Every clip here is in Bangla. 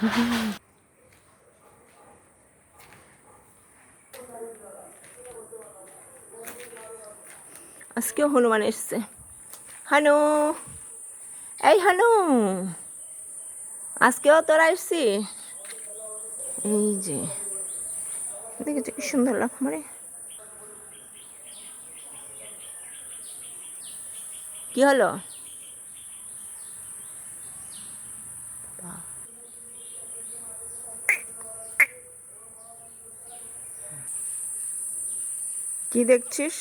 আজকেও হনুমান এসছে। হানু, এই হানু, আজকেও তোরা এসছি। এই যে দেখেছো কি সুন্দর লাফ মারে। কি হলো? কি দেখছিস?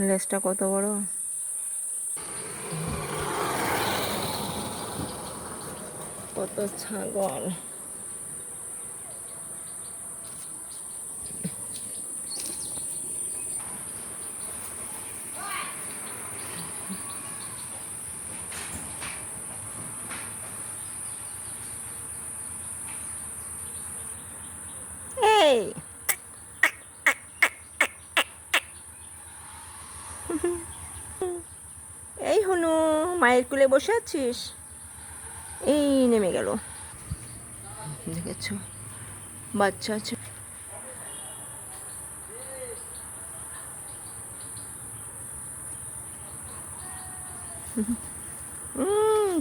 লেজটা কত বড়। কত ছাগল। এই এই হনু, মায়ের কুলে বসে আছিস? এই নেমে গেল। দেখেছো বাচ্চা আছে।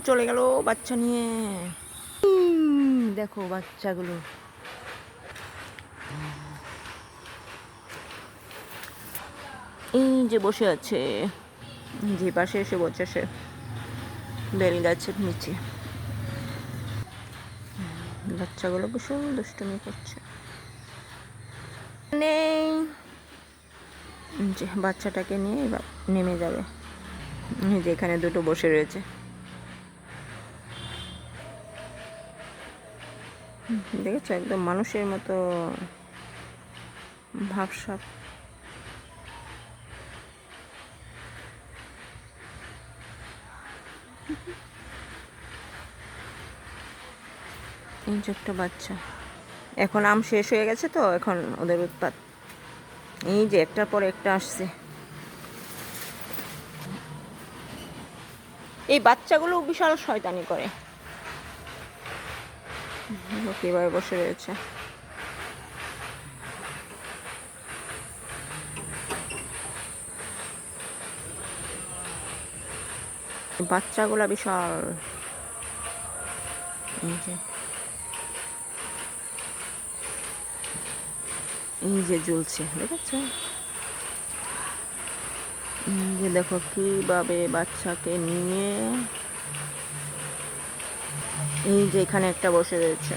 চলে গেল বাচ্চা নিয়ে। দেখো বাচ্চাগুলো। এই যে বসে আছে, যে পাশে এসে বসেছে বেল গাছের নিচে। বাচ্চাগুলো ভীষণ দুষ্টুমি করছে। নেই যে বাচ্চাটাকে নিয়ে এবার নেমে যাবে। যে এখানে দুটো বসে রয়েছে। দেখেছো একদম মানুষের মতো ভাবসাব। এই যে একটা বাচ্চা। এখন আম শেষ হয়ে গেছে তো এখন ওদের উৎপাত। এই যে একটার পর একটা আসছে। এই বাচ্চাগুলো বিশাল শয়তানি করে। কিভাবে বসে রয়েছে। বাচ্চাগুলা বিশাল। এই যে জ্বলছে দেখেছো। যে দেখো কিভাবে বাচ্চাকে নিয়ে এই যে এখানে একটা বসে রয়েছে।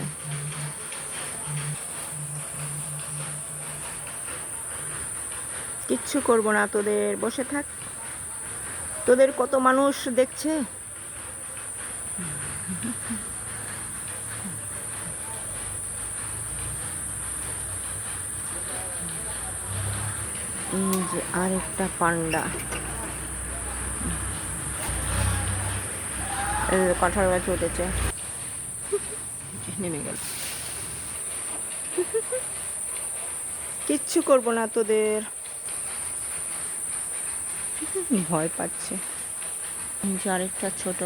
কিচ্ছু করবো না তোদের, বসে থাক। তোদের কত মানুষ দেখছে। এই যে আরেকটা পান্ডা। কাঁঠাল গাছে উঠেছে, নেমে গেল। কিচ্ছু করবো না তোদের। ভয় পাচ্ছে। আরেকটা ছোট